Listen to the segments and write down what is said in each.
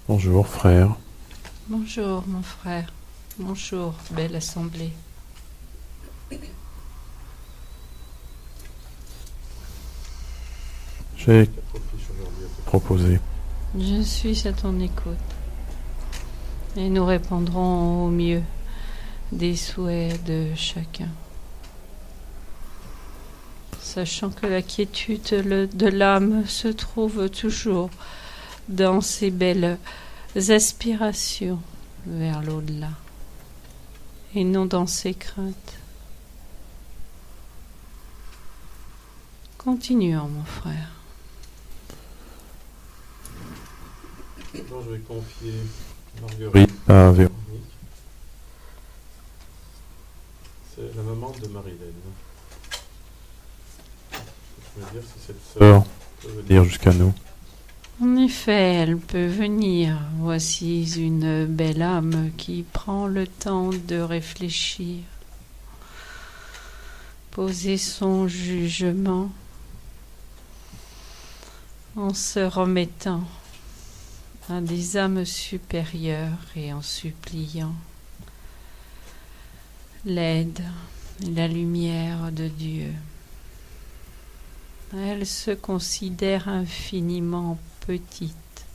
Bonjour frère. Bonjour mon frère, bonjour belle assemblée. J'ai 4 fiches aujourd'hui à te proposer. Je suis à ton écoute et nous répondrons au mieux des souhaits de chacun. Sachant que la quiétude de l'âme se trouve toujours dans ces belles aspirations vers l'au-delà et non dans ses craintes. Continuons mon frère. Maintenant, je vais confier Marguerite à Véronique. C'est la maman de Marilène. Je veux dire si cette sœur peut venir jusqu'à nous. En effet, elle peut venir. Voici une belle âme qui prend le temps de réfléchir, poser son jugement en se remettant à des âmes supérieures et en suppliant l'aide et la lumière de Dieu. Elle se considère infiniment petite,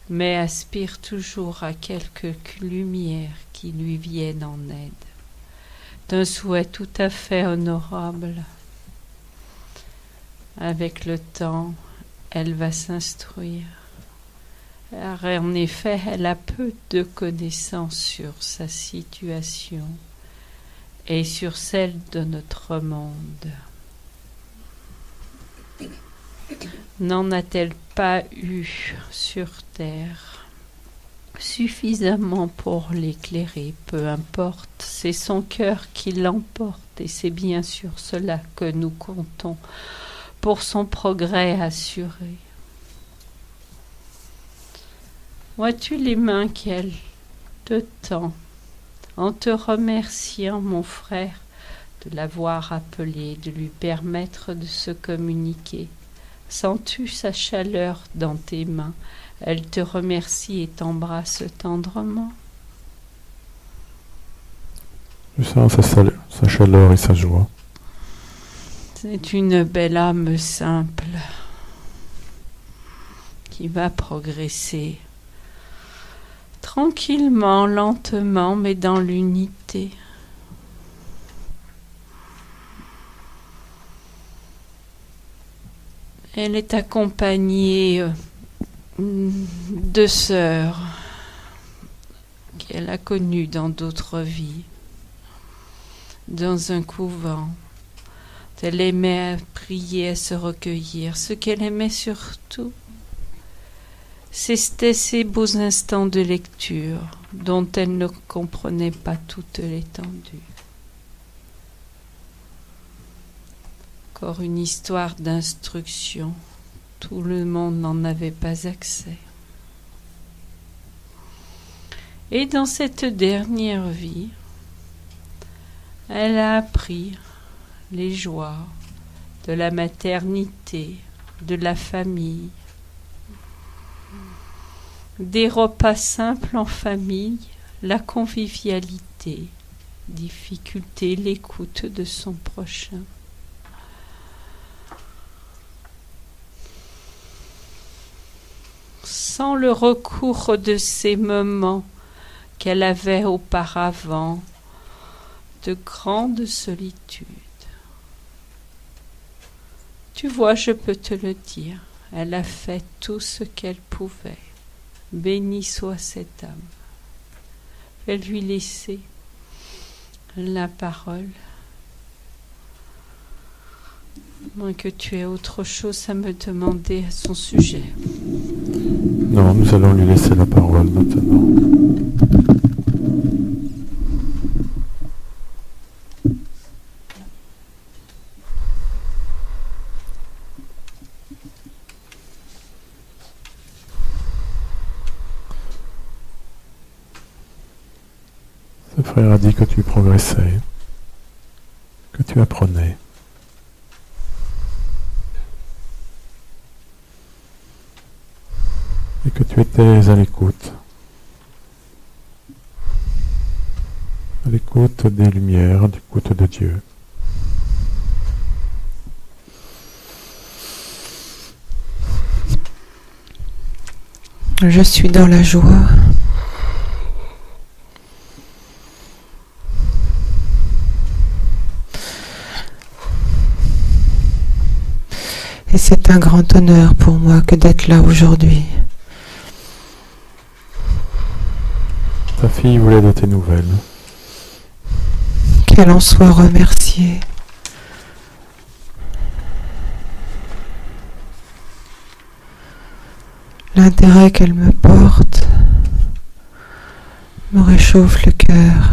mais aspire toujours à quelque lumière qui lui vienne en aide, d'un souhait tout à fait honorable. Avec le temps, elle va s'instruire, car en effet, elle a peu de connaissances sur sa situation et sur celle de notre monde. N'en a-t-elle pas eu sur terre suffisamment pour l'éclairer? Peu importe, c'est son cœur qui l'emporte et c'est bien sur cela que nous comptons pour son progrès assuré. Vois-tu les mains qu'elle te tend en te remerciant, mon frère, de l'avoir appelé, de lui permettre de se communiquer? Sens-tu sa chaleur dans tes mains? Elle te remercie et t'embrasse tendrement. Je sens sa chaleur et sa joie. C'est une belle âme simple qui va progresser tranquillement, lentement, mais dans l'unité. Elle est accompagnée de sœurs qu'elle a connues dans d'autres vies, dans un couvent. Elle aimait à prier, à se recueillir. Ce qu'elle aimait surtout, c'était ces beaux instants de lecture dont elle ne comprenait pas toute l'étendue. Encore une histoire d'instruction. Tout le monde n'en avait pas accès. Et dans cette dernière vie, elle a appris les joies de la maternité, de la famille, des repas simples en famille, la convivialité, difficulté, l'écoute de son prochain. Sans le recours de ces moments qu'elle avait auparavant de grande solitude. Tu vois, je peux te le dire, elle a fait tout ce qu'elle pouvait. Béni soit cette âme. Fais lui laisser la parole. Moins que tu aies autre chose à me demander à son sujet. Non, nous allons lui laisser la parole maintenant. Ce frère a dit que tu progressais, que tu apprenais. et que tu étais à l'écoute des lumières, à l'écoute de Dieu. Je suis dans la joie. Et c'est un grand honneur pour moi que d'être là aujourd'hui. Ta fille voulait de tes nouvelles. Qu'elle en soit remerciée. L'intérêt qu'elle me porte me réchauffe le cœur.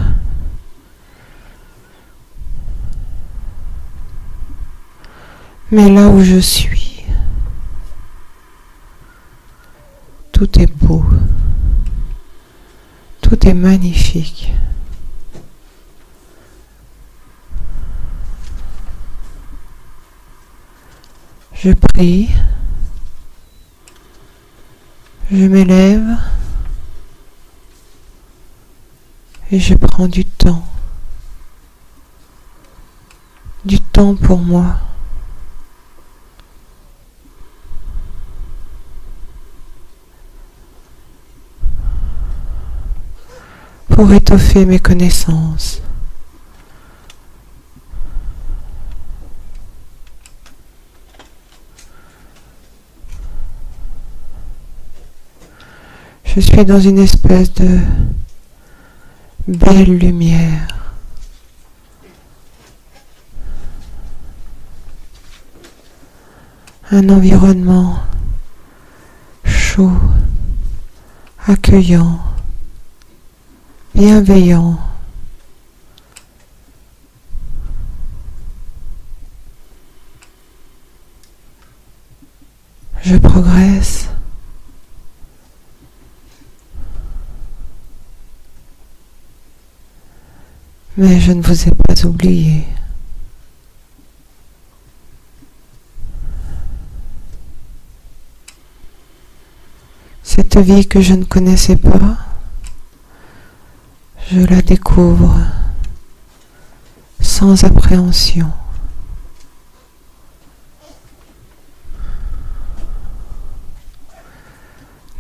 Mais là où je suis, tout est beau, tout est magnifique. Je prie, je m'élève et je prends du temps pour moi. Pour étoffer mes connaissances. Je suis dans une espèce de belle lumière. Un environnement chaud, accueillant, bienveillant. Je progresse. Mais je ne vous ai pas oublié. Cette vie que je ne connaissais pas, je la découvre sans appréhension.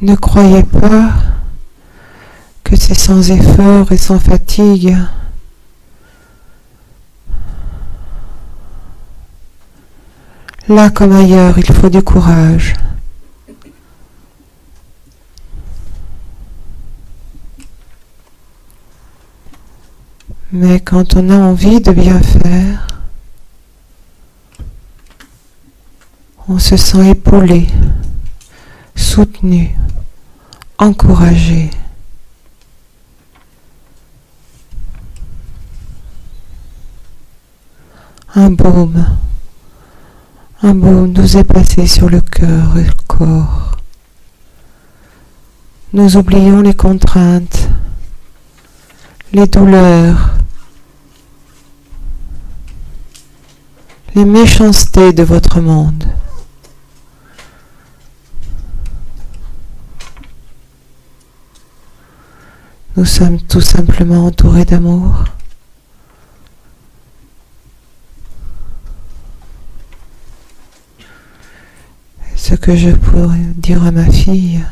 Ne croyez pas que c'est sans effort et sans fatigue. Là comme ailleurs, il faut du courage. Mais quand on a envie de bien faire, on se sent épaulé, soutenu, encouragé. Un baume nous est passé sur le cœur et le corps. Nous oublions les contraintes, les douleurs, les méchancetés de votre monde. Nous sommes tout simplement entourés d'amour. Ce que je pourrais dire à ma fille,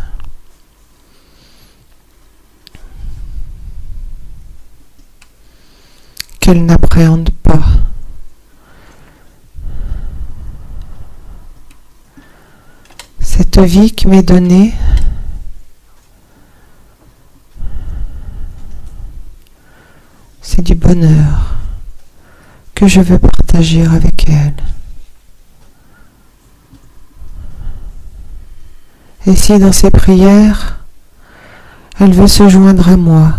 qu'elle n'appréhende pas. Cette vie qui m'est donnée, c'est du bonheur que je veux partager avec elle. Et si dans ses prières, elle veut se joindre à moi,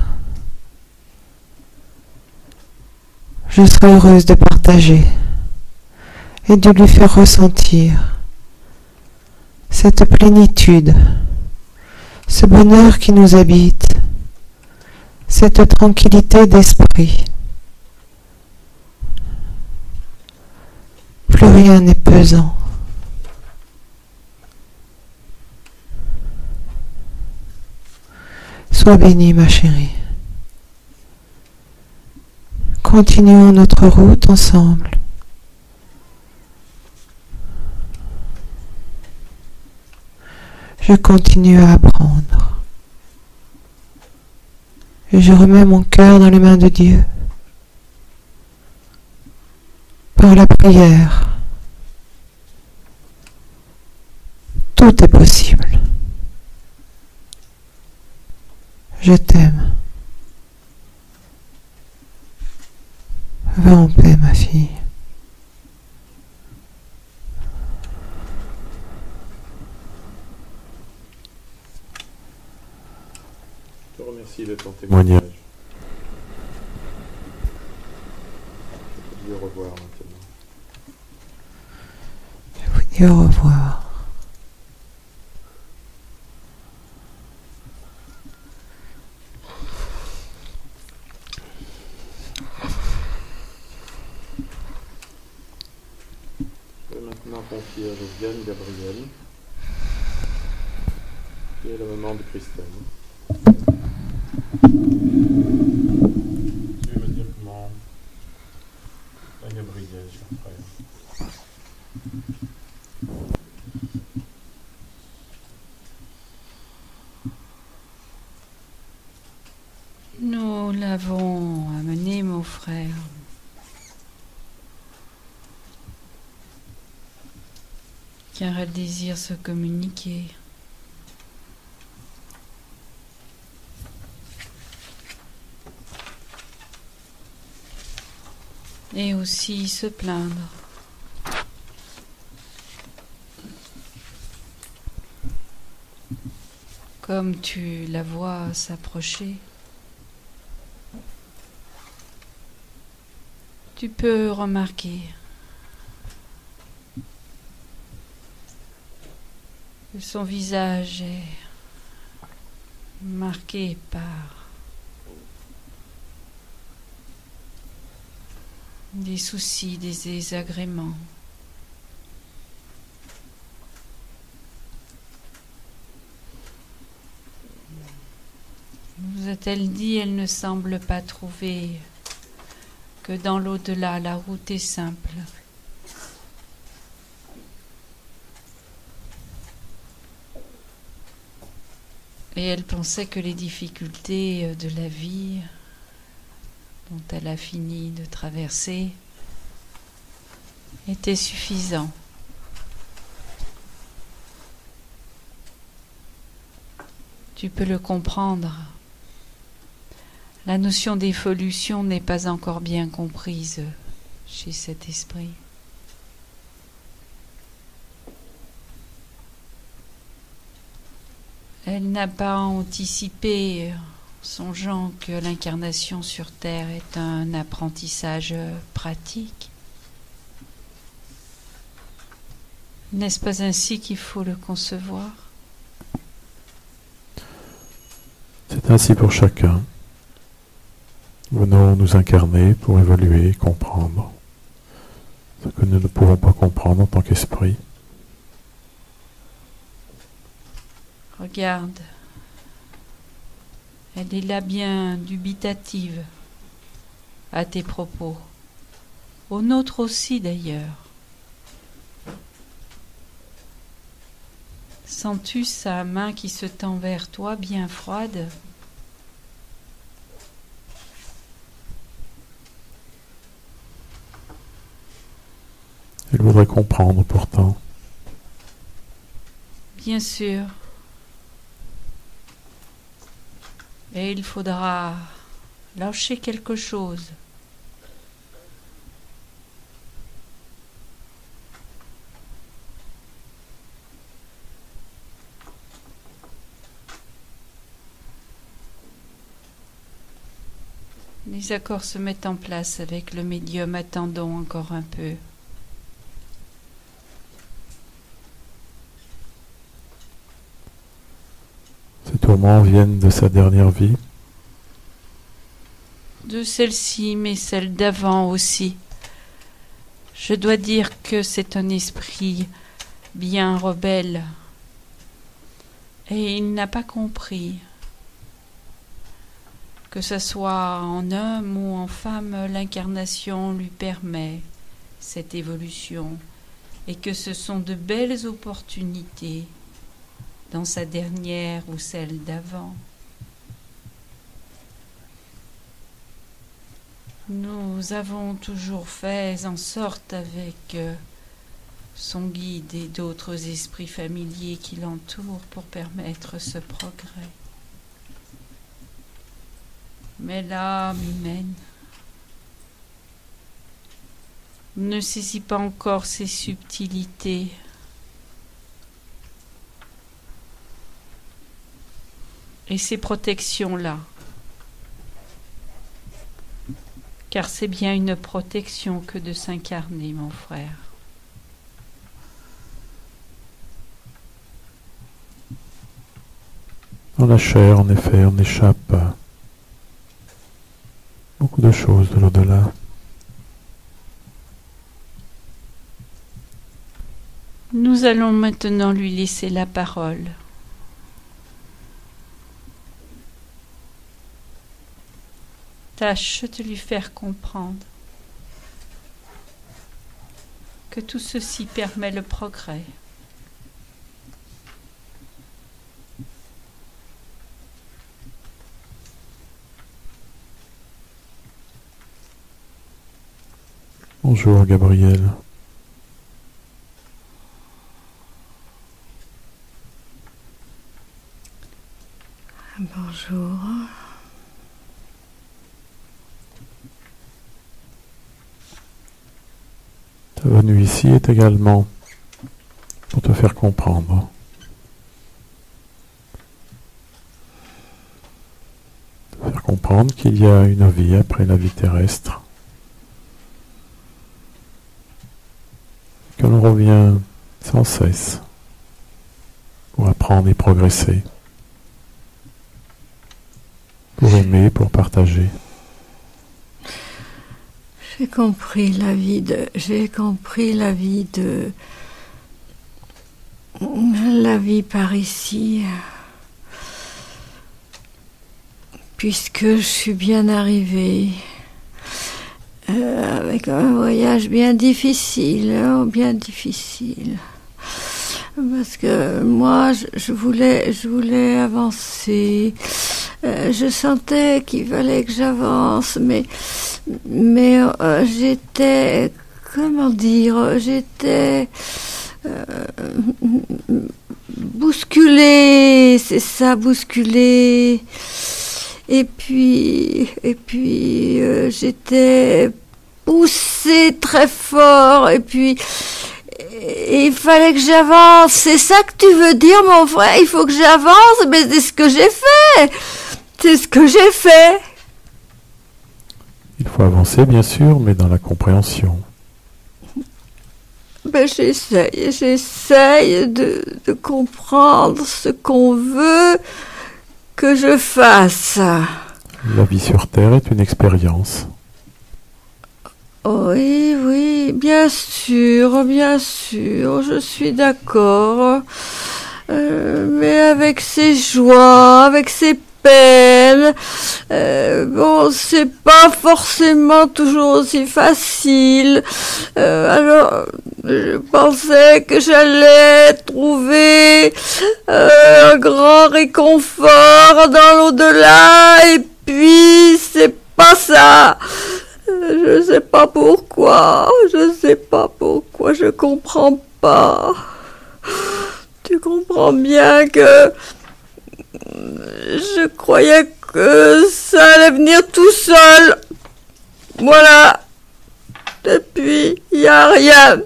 je serai heureuse de partager et de lui faire ressentir cette plénitude, ce bonheur qui nous habite, cette tranquillité d'esprit. Plus rien n'est pesant. Sois bénie, ma chérie. Continuons notre route ensemble. Je continue à apprendre. Et je remets mon cœur dans les mains de Dieu. Par la prière, tout est possible. Je t'aime. Va en paix, ma fille. Je te remercie de ton témoignage. Je te dis au revoir maintenant. Je vous dis au revoir. Je vais maintenant confier à Josiane Gabriel, qui est la maman de Christelle. Tu veux me dire comment la Gabriel, cher frère? Nous l'avons amené, mon frère. Car elle désire se communiquer. Et aussi se plaindre. Comme tu la vois s'approcher, tu peux remarquer que son visage est marqué par des soucis, des désagréments. Vous a-t-elle dit, elle ne semble pas trouver que dans l'au-delà, la route est simple. Et elle pensait que les difficultés de la vie dont elle a fini de traverser étaient suffisants. Tu peux le comprendre. La notion d'évolution n'est pas encore bien comprise chez cet esprit. Elle n'a pas anticipé, songeant que l'incarnation sur Terre est un apprentissage pratique. N'est-ce pas ainsi qu'il faut le concevoir? C'est ainsi pour chacun. Venons nous incarner pour évoluer et comprendre ce que nous ne pouvons pas comprendre en tant qu'esprit. Regarde, elle est là bien dubitative à tes propos, aux nôtres aussi d'ailleurs. Sens-tu sa main qui se tend vers toi bien froide? Elle voudrait comprendre pourtant. Bien sûr. Et il faudra lâcher quelque chose. Les accords se mettent en place avec le médium. Attendons encore un peu. Ces tourments viennent de sa dernière vie. De celle-ci, mais celle d'avant aussi. Je dois dire que c'est un esprit bien rebelle. Et il n'a pas compris Que ce soit en homme ou en femme, l'incarnation lui permet cette évolution et que ce sont de belles opportunités dans sa dernière ou celle d'avant. Nous avons toujours fait en sorte avec son guide et d'autres esprits familiers qui l'entourent pour permettre ce progrès. Mais l'âme humaine ne saisit pas encore ces subtilités. Et ces protections-là. Car c'est bien une protection que de s'incarner, mon frère. Dans la chair, en effet, on échappe à beaucoup de choses de l'au-delà. Nous allons maintenant lui laisser la parole. Tâche de lui faire comprendre que tout ceci permet le progrès. Bonjour Gabriel. Bonjour. Ta venue ici est également pour te faire comprendre. Te faire comprendre qu'il y a une vie après la vie terrestre. Que l'on revient sans cesse pour apprendre et progresser, pour aimer, pour partager. J'ai compris la vie la vie par ici, puisque je suis bien arrivée. Avec un voyage bien difficile. Parce que moi, je voulais avancer. Je sentais qu'il fallait que j'avance, mais j'étais, comment dire, bousculée, c'est ça, bousculée. Et puis j'étais poussée très fort, et il fallait que j'avance. C'est ça que tu veux dire, mon frère? Il faut que j'avance, mais c'est ce que j'ai fait. C'est ce que j'ai fait. Il faut avancer, bien sûr, mais dans la compréhension. Ben, j'essaye de comprendre ce qu'on veut que je fasse. La vie sur Terre est une expérience. Oui, bien sûr, je suis d'accord. Mais avec ses joies, avec ses peines, bon, c'est pas forcément toujours aussi facile. Alors, je pensais que j'allais trouver un grand réconfort dans l'au-delà, et puis c'est pas ça. Je sais pas pourquoi, je comprends pas. Tu comprends bien que je croyais que ça allait venir tout seul. Voilà. Depuis, il n'y a rien.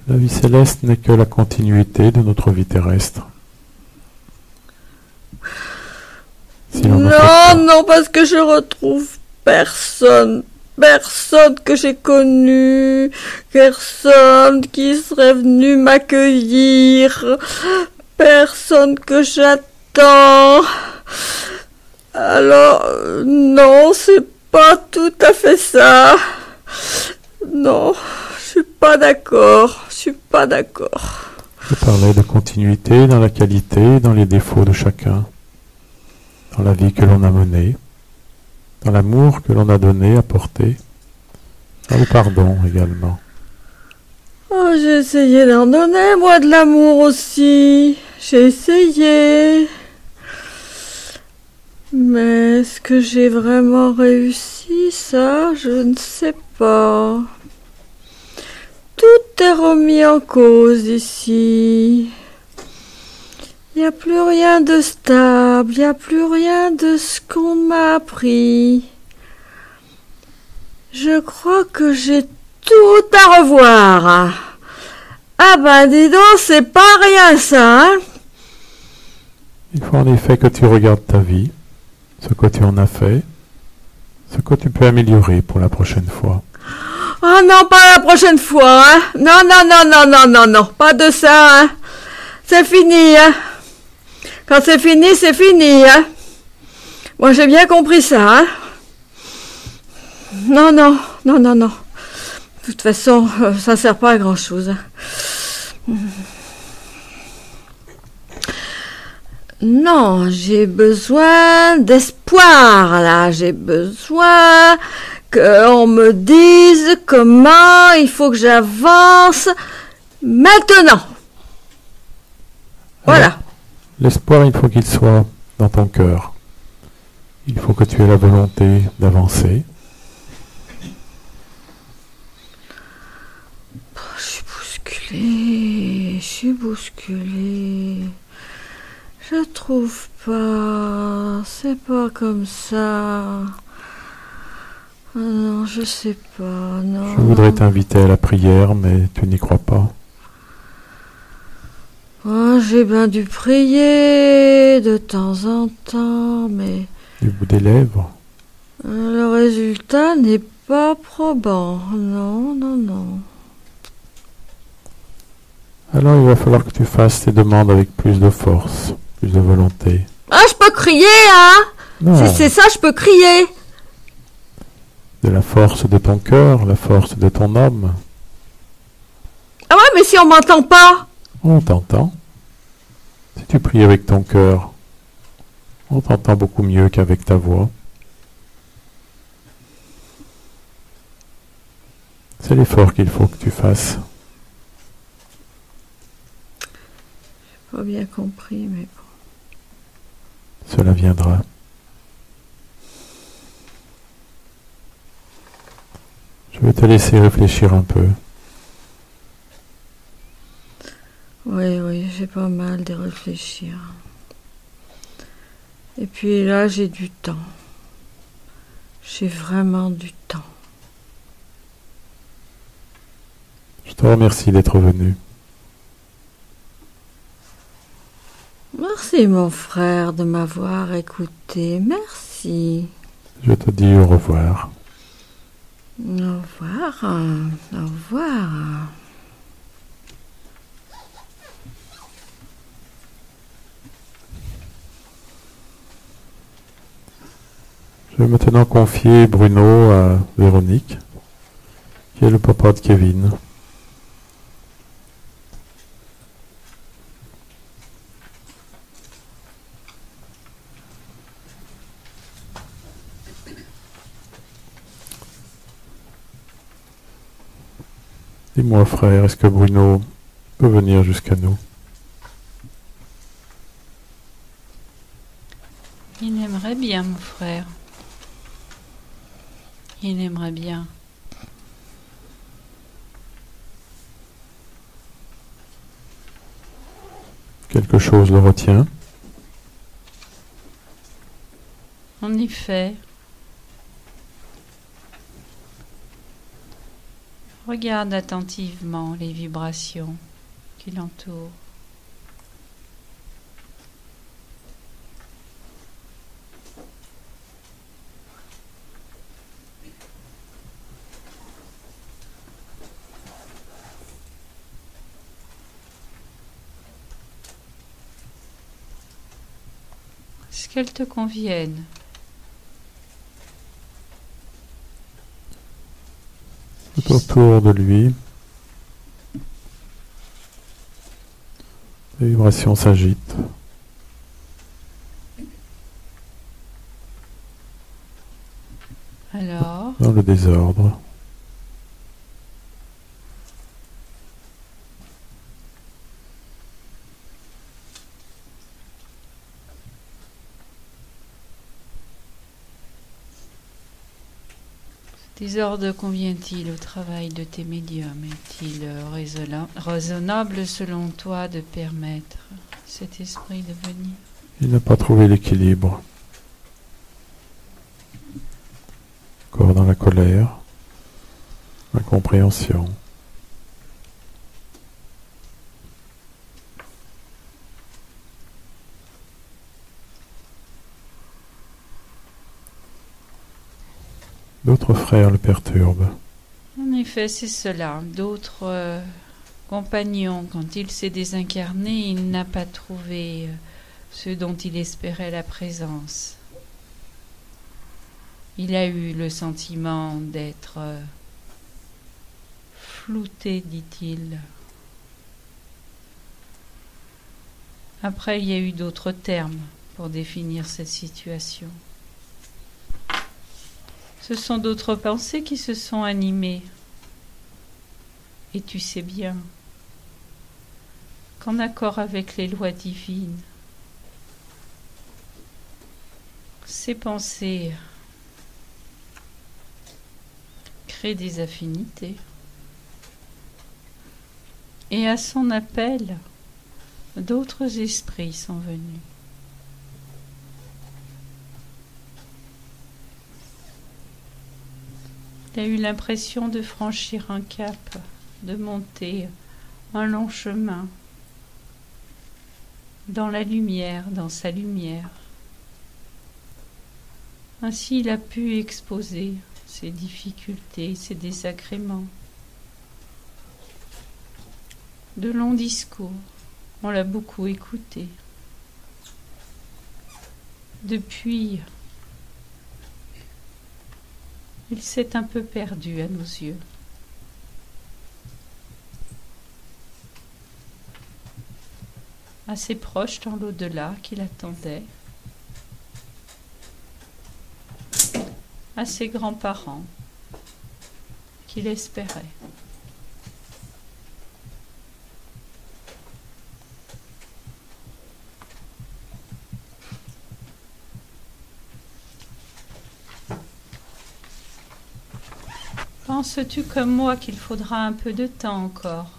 La vie céleste n'est que la continuité de notre vie terrestre. Non, parce que je retrouve personne que j'ai connu, personne qui serait venu m'accueillir, personne que j'attends. Alors, non, c'est pas tout à fait ça. Non, je suis pas d'accord. Je parlais de continuité dans la qualité et dans les défauts de chacun. dans la vie que l'on a menée, dans l'amour que l'on a donné, apporté, dans le pardon également. Oh, j'ai essayé d'en donner, moi, de l'amour aussi. J'ai essayé. Mais est-ce que j'ai vraiment réussi, ça? Je ne sais pas. Tout est remis en cause ici. Il n'y a plus rien de stable, il n'y a plus rien de ce qu'on m'a appris. Je crois que j'ai tout à revoir. Ah ben dis donc, c'est pas rien ça, hein? Il faut en effet que tu regardes ta vie, ce que tu en as fait, ce que tu peux améliorer pour la prochaine fois. Oh non, pas la prochaine fois, hein? Non, non, non, non, non, non, non, pas de ça, hein? C'est fini, hein? Quand c'est fini, hein? Moi, j'ai bien compris ça, hein? Non, non, non, non, non. De toute façon, ça sert pas à grand-chose, hein. Non, j'ai besoin d'espoir, là. J'ai besoin qu'on me dise comment il faut que j'avance maintenant. Voilà. Alors, l'espoir, il faut qu'il soit dans ton cœur. Il faut que tu aies la volonté d'avancer. Je suis bousculée. Je trouve pas. C'est pas comme ça. Ah non, je sais pas, non. Je voudrais t'inviter à la prière, mais tu n'y crois pas. Oh, j'ai bien dû prier de temps en temps, mais Du bout des lèvres. le résultat n'est pas probant. Non, non, non. Alors il va falloir que tu fasses tes demandes avec plus de force, plus de volonté. Ah, je peux crier, hein? Non, Si c'est ça, je peux crier. de la force de ton cœur, la force de ton âme. Ah ouais, mais si on m'entend pas? On t'entend. Si tu pries avec ton cœur, on t'entend beaucoup mieux qu'avec ta voix. C'est l'effort qu'il faut que tu fasses. Pas bien compris, mais bon. Cela viendra. Je vais te laisser réfléchir un peu. Oui, oui, j'ai pas mal de réfléchir. Et puis là, j'ai du temps. J'ai vraiment du temps. Je te remercie d'être venu. Merci, mon frère, de m'avoir écouté. Merci. Je te dis au revoir. Au revoir. Au revoir. Je vais maintenant confier Bruno à Véronique, qui est le papa de Kevin. Dis-moi, frère, est-ce que Bruno peut venir jusqu'à nous? Il aimerait bien, mon frère. Il aimerait bien. Quelque chose le retient? En effet. Regarde attentivement les vibrations qui l'entourent. Est-ce qu'elles te conviennent? Tout autour de lui, les vibrations s'agitent. Alors, dans le désordre. ce désordre convient-il au travail de tes médiums? Est-il raisonnable selon toi de permettre cet esprit de venir? Il n'a pas trouvé l'équilibre. Encore dans la colère, l'incompréhension. D'autres frères le perturbent. En effet, c'est cela. D'autres compagnons, quand il s'est désincarné, il n'a pas trouvé ce dont il espérait la présence. Il a eu le sentiment d'être flouté, dit-il. Après, il y a eu d'autres termes pour définir cette situation. Ce sont d'autres pensées qui se sont animées. Et tu sais bien qu'en accord avec les lois divines, ces pensées créent des affinités. Et à son appel, d'autres esprits sont venus. Il a eu l'impression de franchir un cap, de monter un long chemin dans la lumière, dans sa lumière. Ainsi, il a pu exposer ses difficultés, ses désagréments. De longs discours, on l'a beaucoup écouté. Depuis, il s'est un peu perdu à nos yeux. Assez proche dans l'au-delà qu'il attendait, à ses grands-parents qu'il espérait. Penses-tu comme moi qu'il faudra un peu de temps encore?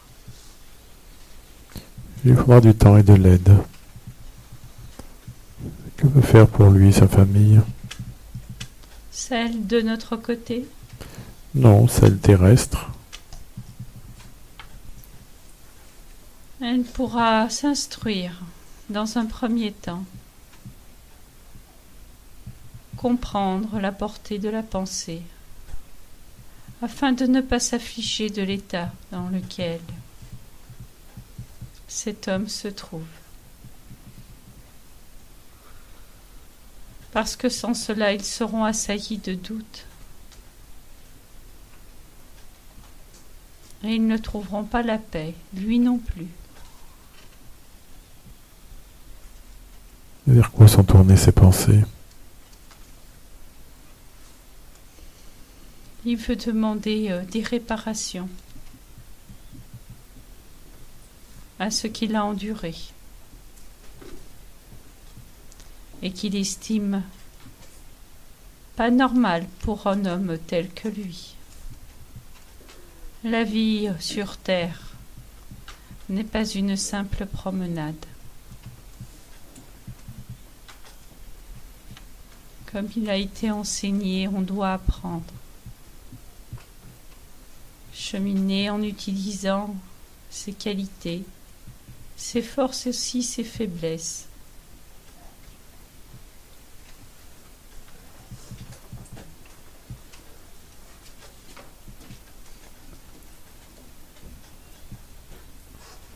Il faudra du temps et de l'aide. Que veut faire pour lui sa famille? Celle de notre côté? Non, celle terrestre. Elle pourra s'instruire dans un premier temps, comprendre la portée de la pensée, afin de ne pas s'affliger de l'état dans lequel cet homme se trouve. Parce que sans cela, ils seront assaillis de doutes. Et ils ne trouveront pas la paix, lui non plus. Vers quoi sont tournées ses pensées? Il veut demander des réparations à ce qu'il a enduré et qu'il estime pas normal pour un homme tel que lui. La vie sur terre n'est pas une simple promenade. Comme il a été enseigné, on doit apprendre. Cheminer en utilisant ses qualités, ses forces et aussi ses faiblesses.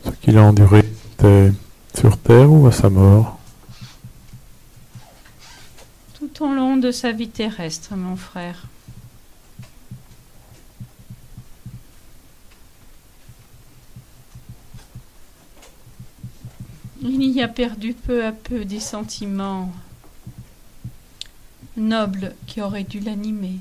Ce qu'il a enduré, c'était sur terre ou à sa mort? Tout au long de sa vie terrestre, mon frère. Il y a perdu peu à peu des sentiments nobles qui auraient dû l'animer.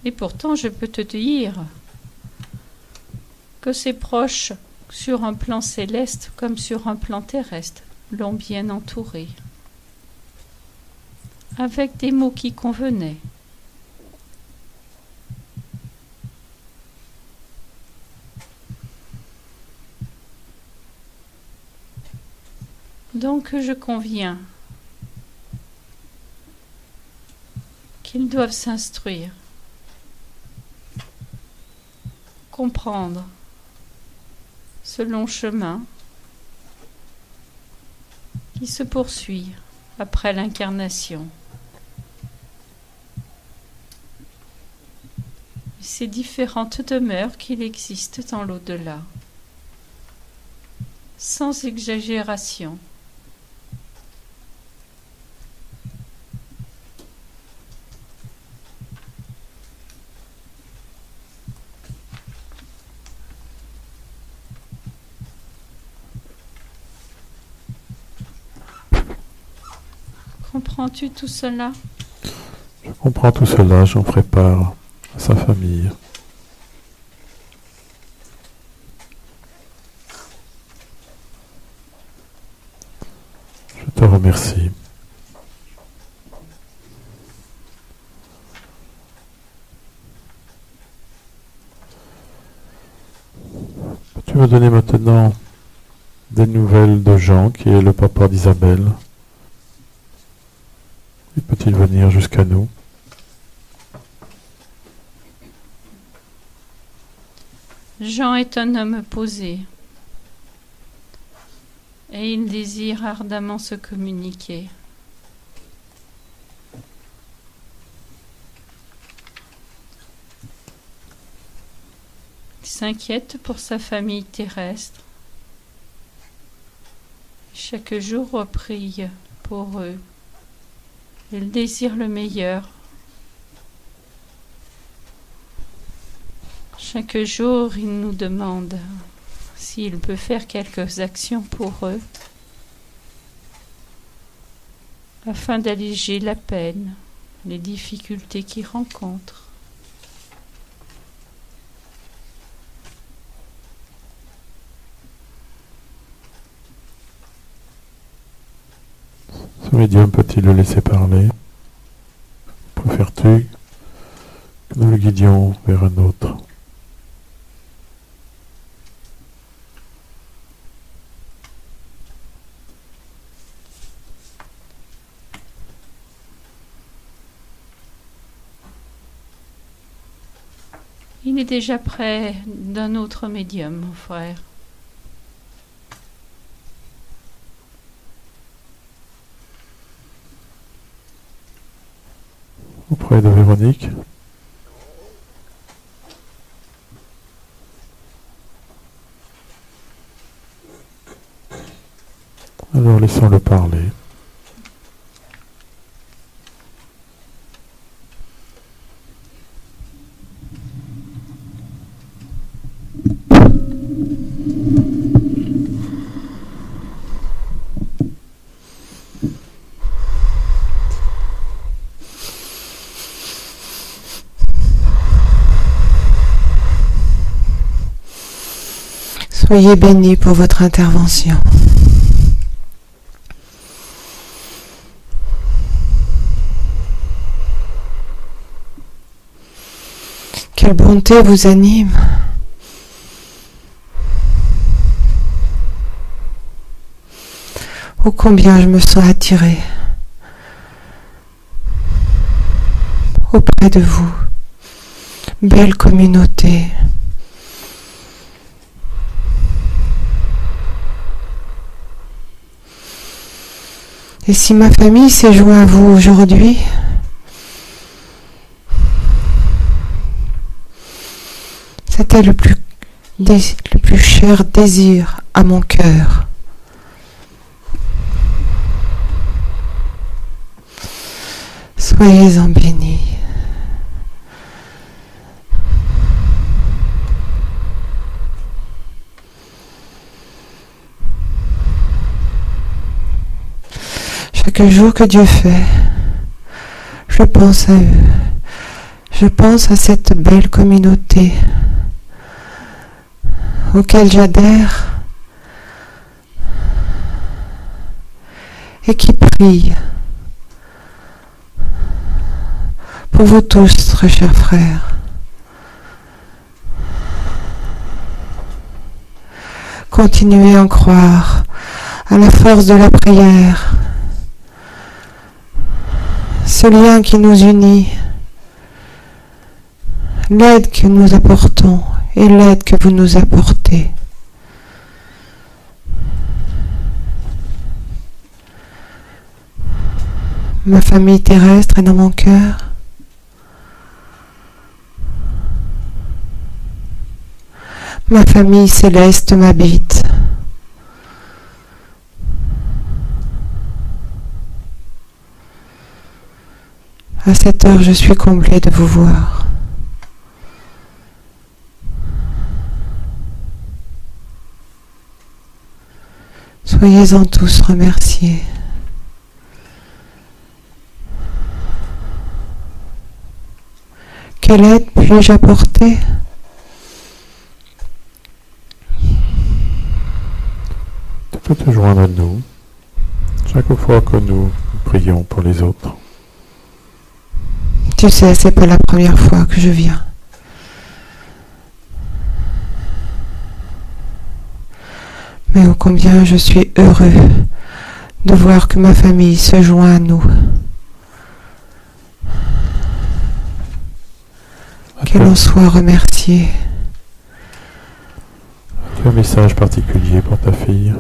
Et pourtant, je peux te dire que ses proches, sur un plan céleste comme sur un plan terrestre, l'ont bien entouré, avec des mots qui convenaient. Donc je conviens qu'ils doivent s'instruire, comprendre ce long chemin qui se poursuit après l'incarnation. Ces différentes demeures qu'il existe dans l'au-delà, sans exagération. Comprends-tu tout cela? Je comprends tout cela, j'en ferai part à sa famille. Je te remercie. Peux-tu me donner maintenant des nouvelles de Jean, qui est le papa d'Isabelle? Et peut-il venir jusqu'à nous? Jean est un homme posé et il désire ardemment se communiquer. Il s'inquiète pour sa famille terrestre. Chaque jour prie pour eux. Il désire le meilleur. Chaque jour, il nous demande s'il peut faire quelques actions pour eux, afin d'alléger la peine, les difficultés qu'ils rencontrent. Ce médium peut-il le laisser parler? Préfères-tu que nous le guidions vers un autre? Il est déjà près d'un autre médium, mon frère. Auprès de Véronique. Alors laissons-le parler. Soyez bénis pour votre intervention. Quelle bonté vous anime. Oh, combien je me sens attirée auprès de vous. Belle communauté. Et si ma famille s'est jointe à vous aujourd'hui, c'était le plus cher désir à mon cœur. Soyez-en bénis. Chaque jour que Dieu fait, je pense à eux. Je pense à cette belle communauté auquel j'adhère et qui prie pour vous tous, très chers frères. Continuez à en croire à la force de la prière, ce lien qui nous unit, l'aide que nous apportons et l'aide que vous nous apportez. Ma famille terrestre est dans mon cœur. Ma famille céleste m'habite. À cette heure, je suis comblée de vous voir. Soyez-en tous remerciés. Quelle aide puis-je apporter ? Tu peux te joindre à nous chaque fois que nous prions pour les autres. Tu sais, c'est pas la première fois que je viens. Mais ô combien je suis heureux de voir que ma famille se joint à nous. Qu'elle en soit remerciée. Tu as un message particulier pour ta fille?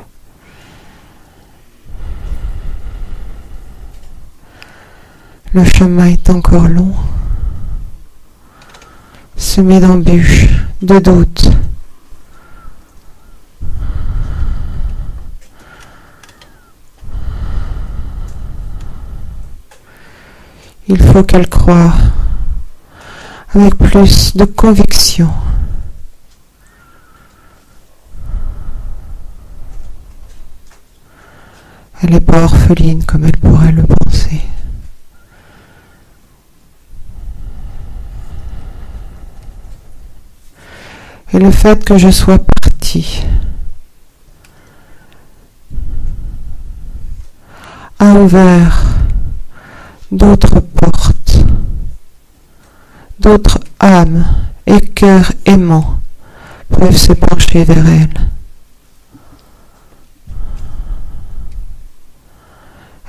Le chemin est encore long, semé d'embûches, de doutes. Il faut qu'elle croie avec plus de conviction. Elle n'est pas orpheline comme elle pourrait le penser. Et le fait que je sois partie a ouvert d'autres portes, d'autres âmes et cœurs aimants peuvent se pencher vers elle.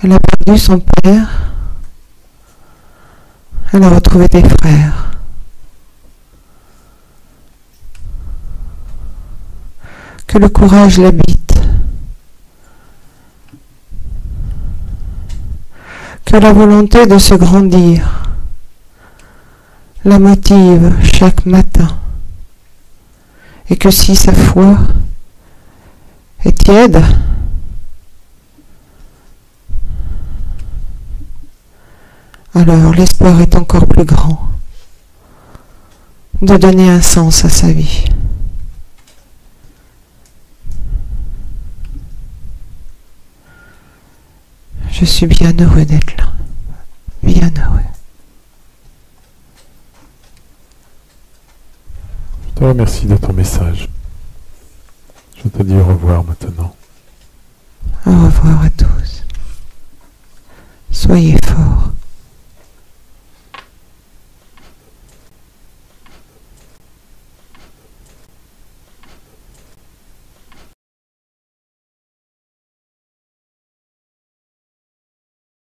Elle a perdu son père, elle a retrouvé des frères. Que le courage l'habite, que la volonté de se grandir la motive chaque matin, et que si sa foi est tiède, alors l'espoir est encore plus grand de donner un sens à sa vie. Je suis bien heureux d'être là, bien heureux. Je te remercie de ton message. Je te dis au revoir maintenant. Au revoir à tous. Soyez forts.